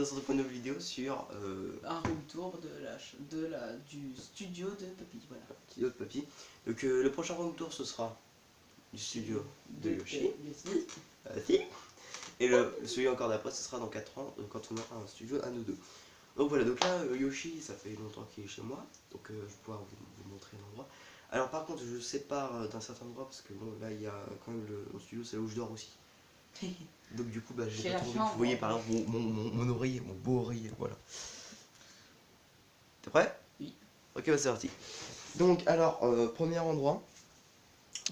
se retrouve pour une nouvelle vidéo sur un retour du studio de Papy, voilà. Studio de Papy. Donc le prochain room tour ce sera du studio de Yoshi. Et celui encore d'après ce sera dans 4 ans quand on aura un studio à nous deux. Donc voilà, donc là Yoshi ça fait longtemps qu'il est chez moi, donc je vais pouvoir vous montrer l'endroit. Alors par contre je sépare d'un certain endroit parce que bon là il y a quand même mon studio, c'est là où je dors aussi. Donc du coup bah j'ai pas trouvé, vous voyez par exemple mon oreiller, mon beau oreiller, voilà. T'es prêt? Oui. Ok bah c'est parti. Donc alors premier endroit,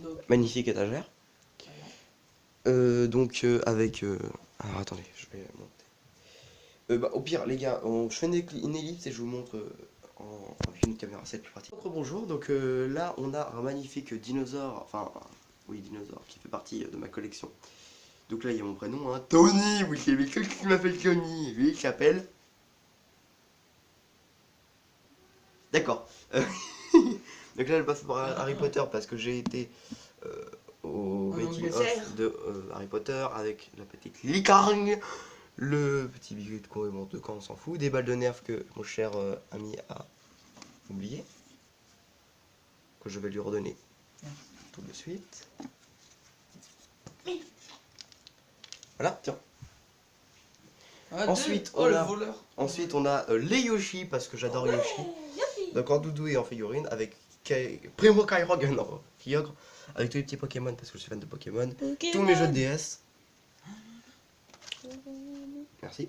donc, magnifique étagère. Donc avec alors attendez, je vais monter. Bah, au pire les gars, je fais une ellipse et je vous montre avec une caméra, c'est plus pratique. Bonjour, donc là on a un magnifique dinosaure, enfin oui dinosaure qui fait partie de ma collection. Donc là il y a mon prénom, hein, Tony, vous savez quelqu'un qui m'appelle Tony, lui il s'appelle... D'accord. Donc là je passe par Harry Potter parce que j'ai été au making of de Harry Potter avec la petite licorne, le petit billet de courant de quand on s'en fout, des balles de nerfs que mon cher ami a oublié, que je vais lui redonner tout de suite. Voilà, tiens. Ensuite, on a les Yoshi parce que j'adore Yoshi. Donc en doudou et en figurine avec Primo Kyogre, non, Kyogre, avec tous les petits Pokémon parce que je suis fan de Pokémon. Tous mes jeux de DS. Merci.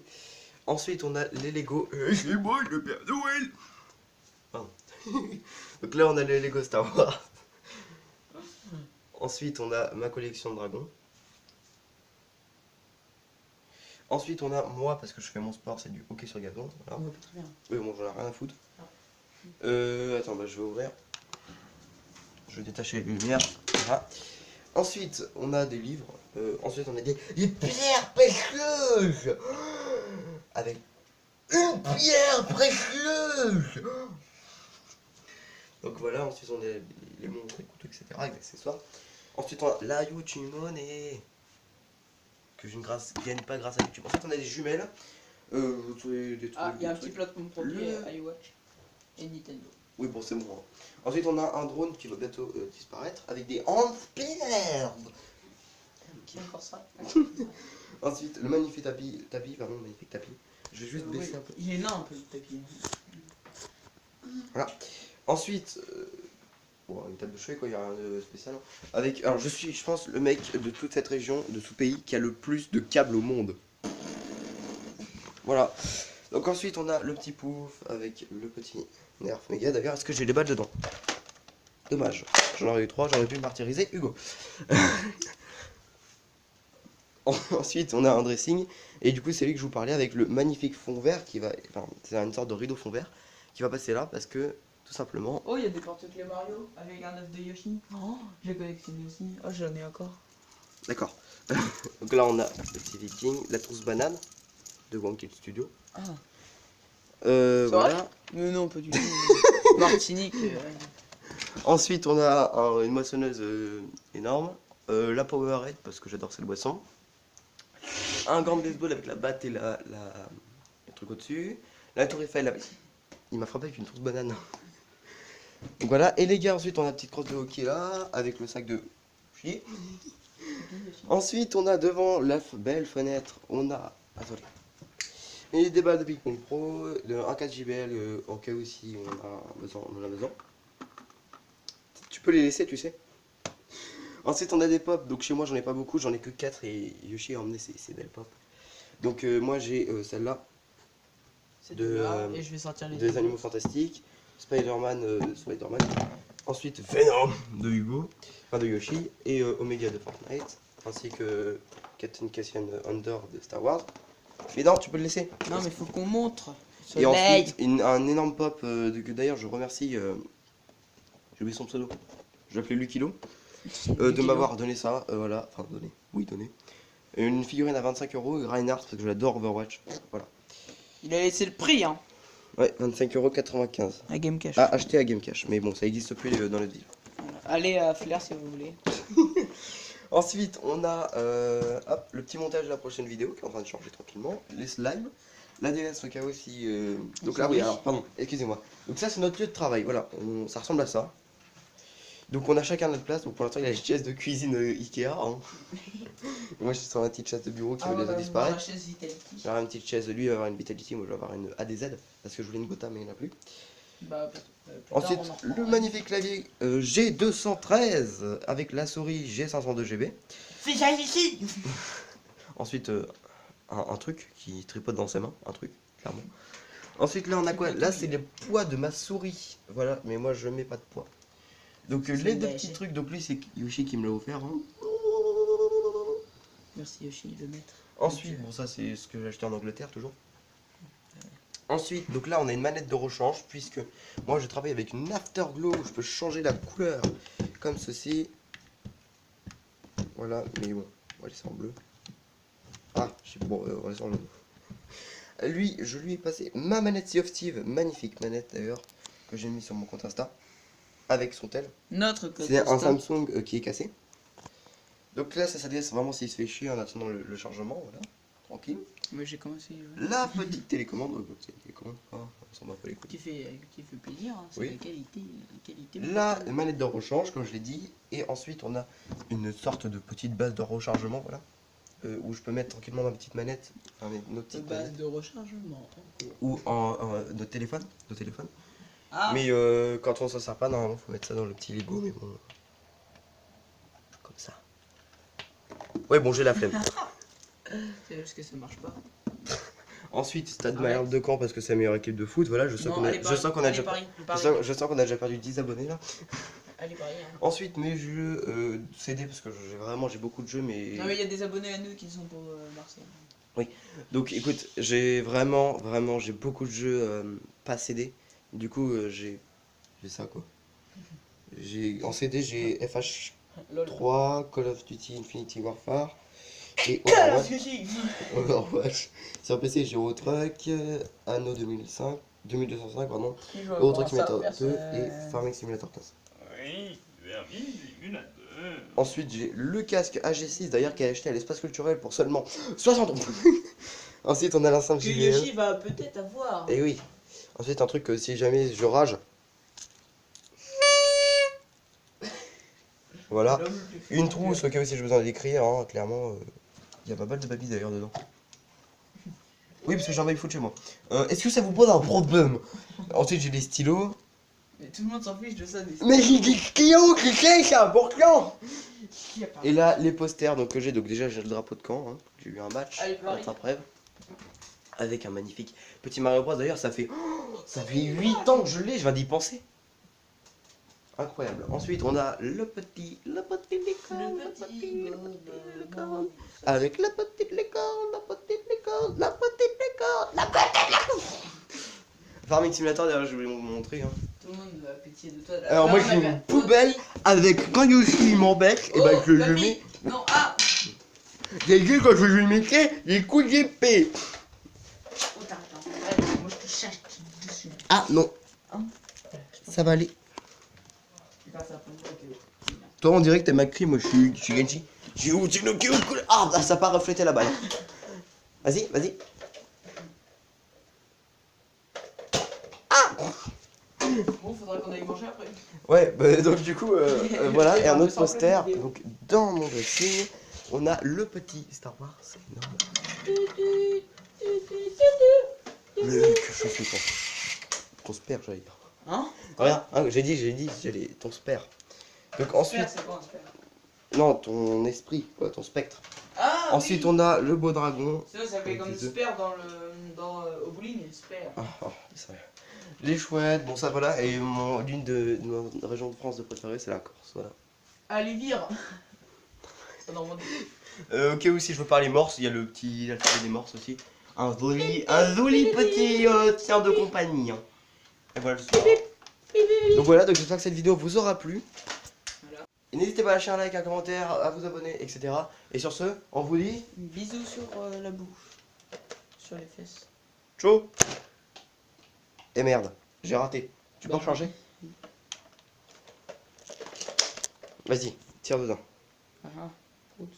Ensuite, on a les Lego. C'est moi le Père Noël. Pardon. Donc là, on a les Lego Star Wars. Ensuite, on a ma collection de dragons. Ensuite, on a moi, parce que je fais mon sport, c'est du hockey sur gazon. Voilà. très bien. Oui, bon, j'en ai rien à foutre. Attends, bah, je vais ouvrir. Je vais détacher les lumières. Voilà. Ensuite, on a des livres. Ensuite, on a des pierres précieuses. Avec une pierre précieuse. Donc voilà, ensuite on a les montres, les couteaux, etc. avec des accessoires. Ensuite, on a la YouTube Money. Que je ne gagne pas grâce à YouTube. Ensuite, on a des jumelles. Il y a un petit placement de produit iWatch et Nintendo. Oui, bon, c'est moi. Ensuite, on a un drone qui va bientôt disparaître avec des hand-spinners. Qui est encore ça? Ensuite, le magnifique magnifique tapis. Je vais juste baisser un peu. Il est là un peu le tapis. Voilà. Ensuite, bon, une table de chevet quoi, il n'y a rien de spécial. Avec, alors je pense, le mec de toute cette région, de tout pays, qui a le plus de câbles au monde. Voilà. Donc ensuite, on a le petit pouf avec le petit nerf méga. D'ailleurs, est-ce que j'ai les balles dedans? Dommage. J'en aurais eu 3, j'aurais pu me martyriser Hugo. Ensuite, on a un dressing. Et du coup, c'est lui que je vous parlais avec le magnifique fond vert qui va... Enfin, c'est une sorte de rideau fond vert qui va passer là parce que, tout simplement... Oh, il y a des porte-clés Mario avec un œuf de Yoshi. Oh, j'ai collectionné aussi. Oh, j'en ai encore. D'accord. Donc là, on a le petit viking, la trousse banane de Wanted Studio. Ah. Voilà. Non, pas du tout. Martinique. Ensuite, on a une moissonneuse énorme. La Powerade, parce que j'adore cette boisson. Un gant de baseball avec la batte et le truc au-dessus. La tour Eiffel avec... Il m'a frappé avec une trousse banane. Donc voilà. Et les gars, ensuite, on a la petite crosse de hockey là, avec le sac de chier. Ensuite, on a devant la belle fenêtre, on a... Attendez. Et des balles de ping-pong pro, un 4 JBL en cas où si on en a besoin. Tu peux les laisser, tu sais. Ensuite, on a des pops. Donc chez moi, j'en ai pas beaucoup, j'en ai que 4 et Yoshi a emmené ses belles pops. Donc moi, j'ai celle-là. Et je vais sortir les des animaux fantastiques. Spider-Man. Ensuite, Venom de Hugo, enfin de Yoshi. Et Omega de Fortnite. Ainsi que Captain Cassian Andor de Star Wars. Mais non, tu peux le laisser. Non, mais faut qu'on montre. Et ensuite, un énorme pop que d'ailleurs je remercie. J'ai oublié son pseudo. Je l'appelais Lucilo. De m'avoir donné ça. Voilà. Enfin, donné. Oui, donné. Une figurine à 25 €, Reinhardt, parce que j'adore Overwatch. Voilà. Il a laissé le prix, hein. Ouais, 25,95 €. À Game Cash. À acheter à Game Cash. Mais bon, ça n'existe plus dans notre ville. Voilà. Allez à Flair si vous voulez. Ensuite, on a hop, le petit montage de la prochaine vidéo qui est en train de changer tranquillement. Les slimes. La déesse au cas où si. Donc là, oui, alors, pardon, excusez-moi. Donc ça, c'est notre lieu de travail, voilà. Ça ressemble à ça. Donc on a chacun notre place. Donc pour l'instant, il a une chaise de cuisine Ikea. Hein. Moi, je suis sur ma petite chaise de bureau qui va bientôt disparaître. J'ai une petite chaise, lui, il va avoir une Vitality. Moi, je vais avoir une ADZ. Parce que je voulais une Gotha, mais il n'y en a plus. Bah, Ensuite, le magnifique clavier G213 avec la souris G502GB. Fais ça ici. Ensuite, un truc qui tripote dans ses mains, un truc, clairement. Ensuite, là, on a quoi? Là, c'est les poids de ma souris. Voilà, mais moi, je mets pas de poids. Donc, les deux petits trucs. Donc, lui, c'est Yoshi qui me l'a offert. Hein. Merci Yoshi, le maître. Ensuite, bon, ça, c'est ce que j'ai acheté en Angleterre, toujours. Ensuite, donc là, on a une manette de rechange, puisque moi, je travaille avec une Afterglow. Je peux changer la couleur comme ceci. Voilà, mais bon, on va laisser en bleu. Ah, je sais pas, bon, on va laisser en jaune. Lui, je lui ai passé ma manette Sea of Thieves, magnifique manette d'ailleurs, que j'ai mis sur mon compte Insta, avec son tel. Notre code C'est un Samsung qui est cassé. Donc là, ça s'adresse vraiment s'il se fait chier en attendant le chargement, voilà, tranquille. Moi j'ai commencé. La petite télécommande, on s'en bat pas les couilles. Qui fait plaisir, hein, c'est Oui. la qualité. La manette de rechange, comme je l'ai dit, et ensuite on a une sorte de petite base de rechargement, voilà, où je peux mettre tranquillement ma petite manette, enfin notre petite base manette, de rechargement. ou notre téléphone, Ah. Mais quand on s'en sert pas, normalement faut mettre ça dans le petit Lego, mais bon, comme ça. Ouais, bon, j'ai la flemme. C'est juste que ça marche pas. Ensuite, stade Malherbe de Caen parce que c'est la meilleure équipe de foot. Voilà, je sens qu'on a déjà perdu 10 abonnés là. Allez, Paris. Hein. Ensuite, mes jeux CD parce que j'ai beaucoup de jeux, mais. Non, mais il y a des abonnés à nous qui sont pour Marseille. Oui. Donc, écoute, j'ai beaucoup de jeux pas CD. Du coup, j'ai ça quoi. En CD, j'ai FH3, Call of Duty Infinity Warfare. Et Overwatch. Sur PC, j'ai Eurotruck, Anno 2205, pardon, Eurotruck Simulator 2 et Farming Simulator 15. Oui, une à deux. Ensuite, j'ai le casque AG6 d'ailleurs qui a acheté à l'espace culturel pour seulement 60 €. Ensuite, on a l'enceinte que JBL. Yoshi va peut-être avoir. Et oui. Ensuite, un truc que si jamais je rage. Voilà. Une trousse au cas où si j'ai besoin d'écrire, hein, clairement. Il y a pas mal de papy d'ailleurs dedans. Oui, parce que j'ai un bail foot chez moi. Est-ce que ça vous pose un problème? Ensuite, j'ai des stylos. Mais tout le monde s'en fiche de ça. Mais j'ai des stylos, c'est important. Qui a parlé? Et là, les posters donc, que j'ai. Donc, déjà, j'ai le drapeau de Caen. Hein. J'ai eu un match après. Avec un magnifique petit Mario Bros. D'ailleurs, ça fait 8 ans que je l'ai, je viens d'y penser. Incroyable. Ensuite, on a le petit licorne. Avec la petite licorne. Farming Simulator, d'ailleurs, je voulais vous montrer. Hein. Tout le monde va pitié de toi. Alors, moi, j'ai une poubelle avec quand Yoshi m'embête, et ben je le mets. Non, ah. J'ai dit quand je lui mettais les coups d'épée. Oh, t'arrêtes. Moi, je te chasse dessus. Ah non. Ça va aller. Toi, on dirait que t'es Macri, moi je suis Genji. Ah, ça n'a pas reflété la balle. Vas-y. Ah. Bon, faudra qu'on aille manger après. Ouais, bah, donc du coup, voilà, et un autre poster. Donc dans mon dossier, on a le petit Star Wars, c'est énorme. Mec, je suis con. Ton spare, j'allais dire. Hein? Regarde, hein, j'ai dit, j'allais ton spare. Donc ensuite, C'est quoi un spare? non, ton esprit, quoi, ton spectre. Ah, Ensuite, on a le beau dragon. Ça s'appelle comme spare au bowling, spare. C'est vrai. Les chouettes, bon ça voilà, et l'une de nos régions de France de préférée, c'est la Corse, voilà. Allez, vire. C'est Normandie. Ok, aussi je veux parler morse, il y a l'alphabet des morses aussi. Un joli petit tiers de compagnie. Hein. Et voilà, donc voilà, donc j'espère que cette vidéo vous aura plu. Voilà. Et n'hésitez pas à lâcher un like, un commentaire, à vous abonner, etc. Et sur ce, on vous dit Bisous sur la bouche. Sur les fesses. ciao. Et merde, j'ai raté. Tu peux en changer? Vas-y, tire dedans. Ah, oups.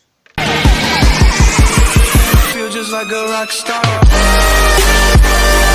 feel just like a rock star.